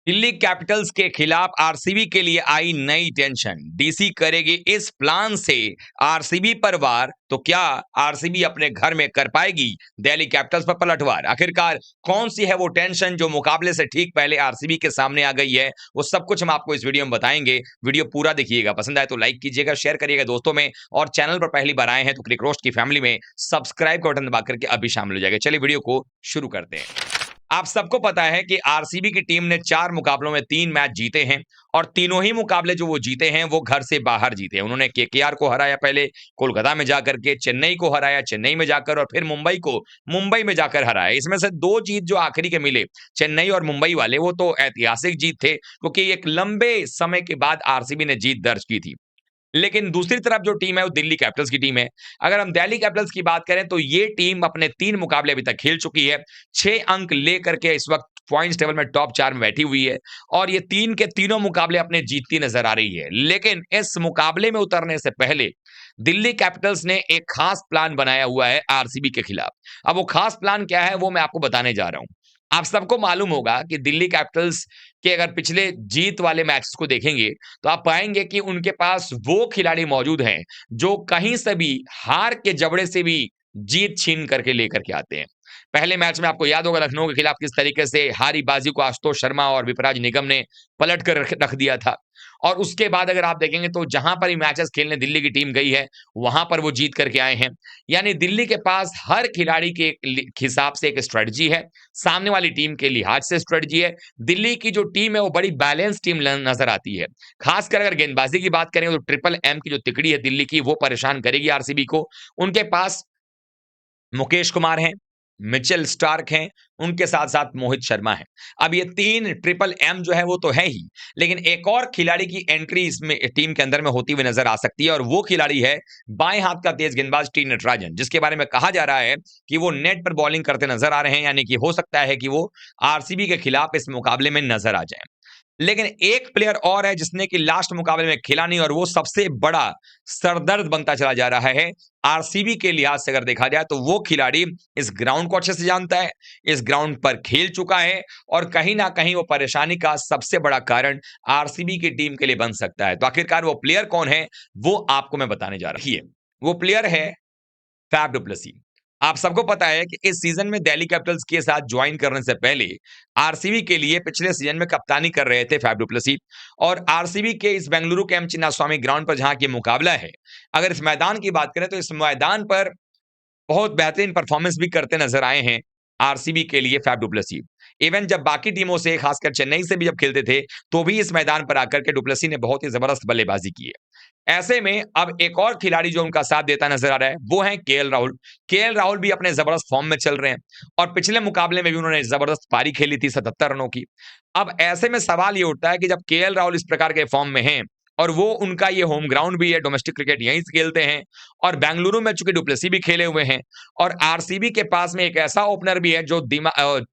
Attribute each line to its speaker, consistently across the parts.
Speaker 1: Delhi Capitals के खिलाफ RCB के लिए आई नई टेंशन। डीसी करेगी इस प्लान से आरसीबी पर वार, तो क्या आरसीबी अपने घर में कर पाएगी दिल्ली कैपिटल्स पर पलटवार? आखिरकार कौन सी है वो टेंशन जो मुकाबले से ठीक पहले आरसीबी के सामने आ गई है? वो सब कुछ हम आपको इस वीडियो में बताएंगे। वीडियो पूरा देखिएगा, पसंद आए तो लाइक कीजिएगा, शेयर करिएगा दोस्तों में, और चैनल पर पहली बार आए हैं तो क्रिक रोस्ट की फैमिली में सब्सक्राइब का बटन दबा करके अभी शामिल हो जाएगा। चलिए वीडियो को शुरू करते हैं। आप सबको पता है कि आरसीबी की टीम ने 4 मुकाबलों में 3 मैच जीते हैं, और तीनों ही मुकाबले जो वो जीते हैं वो घर से बाहर जीते हैं। उन्होंने केकेआर को हराया, पहले कोलकाता में जाकर के, चेन्नई को हराया चेन्नई में जाकर, और फिर मुंबई को मुंबई में जाकर हराया। इसमें से 2 जीत जो आखिरी के मिले, चेन्नई और मुंबई वाले, वो तो ऐतिहासिक जीत थे, क्योंकि एक लंबे समय के बाद आरसीबी ने जीत दर्ज की थी। लेकिन दूसरी तरफ जो टीम है वो दिल्ली कैपिटल्स की टीम है। अगर हम दिल्ली कैपिटल्स की बात करें तो ये टीम अपने 3 मुकाबले अभी तक खेल चुकी है। 6 अंक लेकर के इस वक्त पॉइंट्स टेबल में टॉप 4 में बैठी हुई है, और ये 3 के तीनों मुकाबले अपने जीतती नजर आ रही है। लेकिन इस मुकाबले में उतरने से पहले दिल्ली कैपिटल्स ने एक खास प्लान बनाया हुआ है आरसीबी के खिलाफ। अब वो खास प्लान क्या है वो मैं आपको बताने जा रहा हूं। आप सबको मालूम होगा कि दिल्ली कैपिटल्स के अगर पिछले जीत वाले मैचेस को देखेंगे तो आप पाएंगे कि उनके पास वो खिलाड़ी मौजूद हैं जो कहीं से भी हार के जबड़े से भी जीत छीन करके लेकर के आते हैं। पहले मैच में आपको याद होगा लखनऊ के खिलाफ किस तरीके से हारी बाजी को आशुतोष शर्मा और विपराज निगम ने पलट कर रख दिया था। और उसके बाद अगर आप देखेंगे तो जहां पर ही मैचेस खेलने दिल्ली की टीम गई है वहां पर वो जीत करके आए हैं। यानी दिल्ली के पास हर खिलाड़ी के हिसाब से एक स्ट्रेटजी है, सामने वाली टीम के लिहाज से स्ट्रेटजी है। दिल्ली की जो टीम है वो बड़ी बैलेंस टीम नजर आती है। खासकर अगर गेंदबाजी की बात करें तो ट्रिपल एम की जो तिकड़ी है दिल्ली की, वो परेशान करेगी आरसीबी को। उनके पास मुकेश कुमार हैं, मिचेल स्टार्क हैं, उनके साथ-साथ मोहित शर्मा हैं। अब ये 3 ट्रिपल एम जो है वो तो है ही, लेकिन एक और खिलाड़ी की एंट्री इसमें टीम के अंदर में होती हुई नज़र आ सकती है, और वो खिलाड़ी है बाएँ हाथ का तेज गेंदबाज टी नटराजन, जिसके बारे में कहा जा रहा है कि वो नेट पर बॉलिंग करते नज़र आ रहे हैं, यानी कि हो सकता है कि वो आरसीबी के खिलाफ इस मुकाबले में नज़र आ जाएँ। लेकिन एक प्लेयर और है जिसने कि लास्ट मुकाबले में खेला नहीं, और वो सबसे बड़ा सरदर्द बनता चला जा रहा है आरसीबी के लिहाज से। अगर देखा जाए तो वो खिलाड़ी इस ग्राउंड को अच्छे से जानता है, इस ग्राउंड पर खेल चुका है, और कहीं ना कहीं वो परेशानी का सबसे बड़ा कारण आरसीबी की टीम के लिए बन सकता है। तो आखिरकार वो प्लेयर कौन है वो आपको मैं बताने जा रही है। वो प्लेयर है फैफ डु प्लेसी। आप सबको पता है कि इस सीजन में दिल्ली कैपिटल्स के साथ ज्वाइन करने से पहले आरसीबी के लिए पिछले सीजन में कप्तानी कर रहे थे फैफ डु प्लेसी, और आरसीबी के इस बेंगलुरु के एम चिन्नास्वामी ग्राउंड पर जहां की मुकाबला है, अगर इस मैदान की बात करें तो इस मैदान पर बहुत बेहतरीन परफॉर्मेंस भी करते नजर आए हैं आरसीबी के लिए फैफ डु प्लेसी। इवन जब बाकी टीमों से, खासकर चेन्नई से भी जब खेलते थे, तो भी इस मैदान पर आकर के डुप्लेसी ने बहुत ही जबरदस्त बल्लेबाजी की है। ऐसे में अब एक और खिलाड़ी जो उनका साथ देता नजर आ रहा है वो है केएल राहुल। केएल राहुल भी अपने जबरदस्त फॉर्म में चल रहे हैं, और पिछले मुकाबले में भी उन्होंने जबरदस्त पारी खेली थी 77 रनों की। अब ऐसे में सवाल ये उठता है कि जब केएल राहुल इस प्रकार के फॉर्म में हैं, और वो उनका ये होम ग्राउंड भी है, डोमेस्टिक क्रिकेट यहीं से खेलते हैं, और बेंगलुरु में चूंकि डुप्लेसी भी खेले हुए हैं, और आरसीबी के पास में एक ऐसा ओपनर भी है जो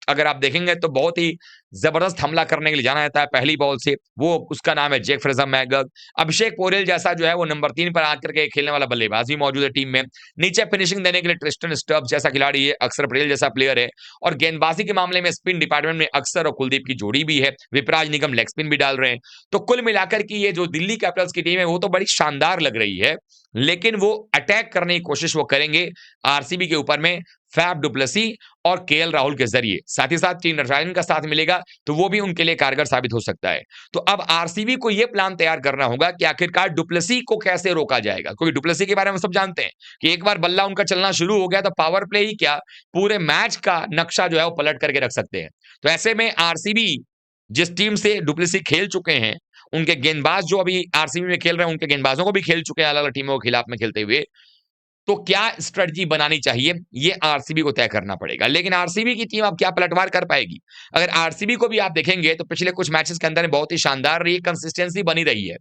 Speaker 1: अगर आप देखेंगे तो बहुत ही जबरदस्त हमला करने के लिए जाना जाता है पहली बॉल से, वो उसका नाम है जेक फ्रेजर मैगग। अभिषेक पोरेल जैसा जो है वो नंबर 3 पर आकर के खेलने वाला बल्लेबाज भी मौजूद है टीम में। नीचे फिनिशिंग देने के लिए ट्रिस्टन स्टब्स जैसा खिलाड़ी है, अक्षर पटेल जैसा प्लेयर है, और गेंदबाजी के मामले में स्पिन डिपार्टमेंट में अक्षर और कुलदीप की जोड़ी भी है, विपराज निगम लेग स्पिन भी डाल रहे हैं। तो कुल मिलाकर की ये जो दिल्ली कैपिटल्स की टीम है वो तो बड़ी शानदार लग रही है, लेकिन वो अटैक करने की कोशिश वो करेंगे आरसीबी के ऊपर में फैफ डु प्लेसी और केएल राहुल के जरिए। साथ ही साथ टी नटराजन का साथ मिलेगा तो वो भी उनके लिए कारगर साबित हो सकता है। तो अब आरसीबी को ये प्लान तैयार करना होगा कि आखिरकार डुप्लेसी को कैसे रोका जाएगा, क्योंकि डुप्लेसी के बारे में सब जानते हैं कि एक बार बल्ला उनका चलना शुरू हो गया तो पावर प्ले ही क्या, पूरे मैच का नक्शा जो है वो पलट करके रख सकते हैं। तो ऐसे में आरसीबी जिस टीम से डुप्लेसी खेल चुके हैं, उनके गेंदबाज जो अभी आरसीबी में खेल रहे हैं, उनके गेंदबाजों को भी खेल चुके हैं अलग-अलग टीमों के खिलाफ में खेलते हुए, तो क्या स्ट्रेटजी बनानी चाहिए, ये आरसीबी को तय करना पड़ेगा। लेकिन आरसीबी की टीम अब क्या पलटवार कर पाएगी? अगर आरसीबी को भी आप देखेंगे तो पिछले कुछ मैचेस के अंदर बहुत ही शानदार रही, कंसिस्टेंसी बनी रही है।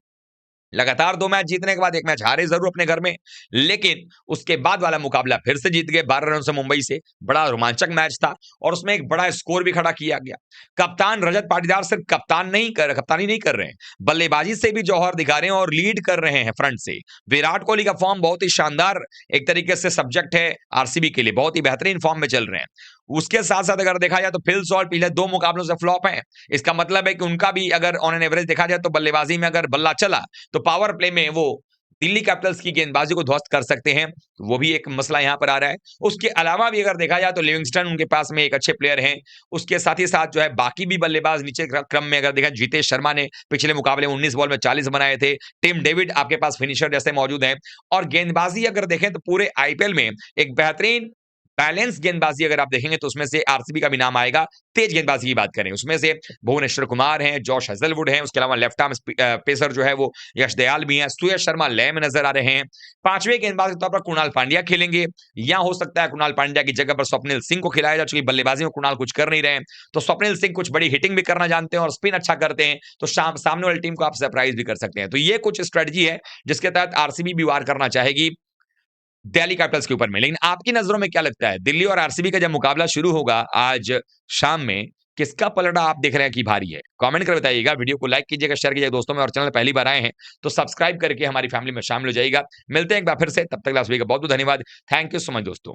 Speaker 1: लगातार 2 मैच जीतने के बाद 1 मैच हारे ज़रूर अपने घर में, लेकिन उसके बाद वाला मुकाबला फिर से जीत गए 12 रनों से मुंबई से। बड़ा रोमांचक मैच था, और उसमें एक बड़ा स्कोर भी खड़ा किया गया। कप्तान रजत पाटीदार सिर्फ कप्तानी नहीं कर रहे हैं, बल्लेबाजी से भी जौहर दिखा रहे हैं और लीड कर रहे हैं फ्रंट से। विराट कोहली का फॉर्म बहुत ही शानदार एक तरीके से सब्जेक्ट है आरसीबी के लिए, बहुत ही बेहतरीन फॉर्म में चल रहे हैं। उसके साथ-साथ अगर देखा जाए तो फिल सॉल्ट पिछले 2 मुकाबलों से फ्लॉप हैं। इसका मतलब है कि उनका भी अगर ऑन एन एवरेज देखा जाए तो बल्लेबाजी में अगर बल्ला चला, तो पावर प्ले में वो दिल्ली कैपिटल्स की गेंदबाजी को ध्वस्त कर सकते हैं। वो भी एक मसला यहाँ पर आ रहा है। उसके अलावा भी अगर देखा जाए तो लिविंगस्टन उनके पास में एक अच्छे प्लेयर हैं। उसके साथ ही साथ जो है बाकी भी बल्लेबाज नीचे क्रम में अगर देखा, जीतेश शर्मा ने पिछले मुकाबले में 19 बॉल में 40 बनाए थे। टिम डेविड आपके पास फिनिशर जैसे मौजूद हैं। और गेंदबाजी अगर देखें तो पूरे आईपीएल में एक बेहतरीन बैलेंस गेंदबाजी अगर आप देखेंगे तो उसमें से आरसीबी का भी नाम आएगा। तेज गेंदबाजी की बात करें, उसमें से भुवनेश्वर कुमार हैं, जॉश हेजलवुड हैं, उसके अलावा लेफ्ट आर्म पेसर जो है वो यश दयाल भी हैं, सुयश शर्मा लय में नजर आ रहे हैं। पांचवें गेंदबाज के तौर पर कुणाल पांड्या खेलेंगे, या हो सकता है कुणाल पांड्या की जगह पर स्वप्निल सिंह को खिलाया जाए, चूंकि बल्लेबाजी में कुणाल कुछ कर नहीं रहे हैं। तो स्वप्निल सिंह कुछ बड़ी हिटिंग भी करना जानते हैं और स्पिन अच्छा करते हैं, तो सामने वाली टीम को आप सरप्राइज भी कर सकते हैं। तो ये कुछ स्ट्रेटजी है जिसके तहत आरसीबी भी वार करना चाहेगी दिल्ली कैपिटल्स के ऊपर में। लेकिन आपकी नजरों में क्या लगता है, दिल्ली और आरसीबी का जब मुकाबला शुरू होगा आज शाम में, किसका पलड़ा आप देख रहे हैं कि भारी है? कमेंट कर बताइएगा। वीडियो को लाइक कीजिएगा, शेयर कीजिएगा दोस्तों में, और चैनल पहली बार आए हैं तो सब्सक्राइब करके हमारी फैमिली में शामिल हो जाइएगा। मिलते हैं एक बार फिर से, तब तक आप सभी का बहुत बहुत धन्यवाद। थैंक यू सो मच दोस्तों।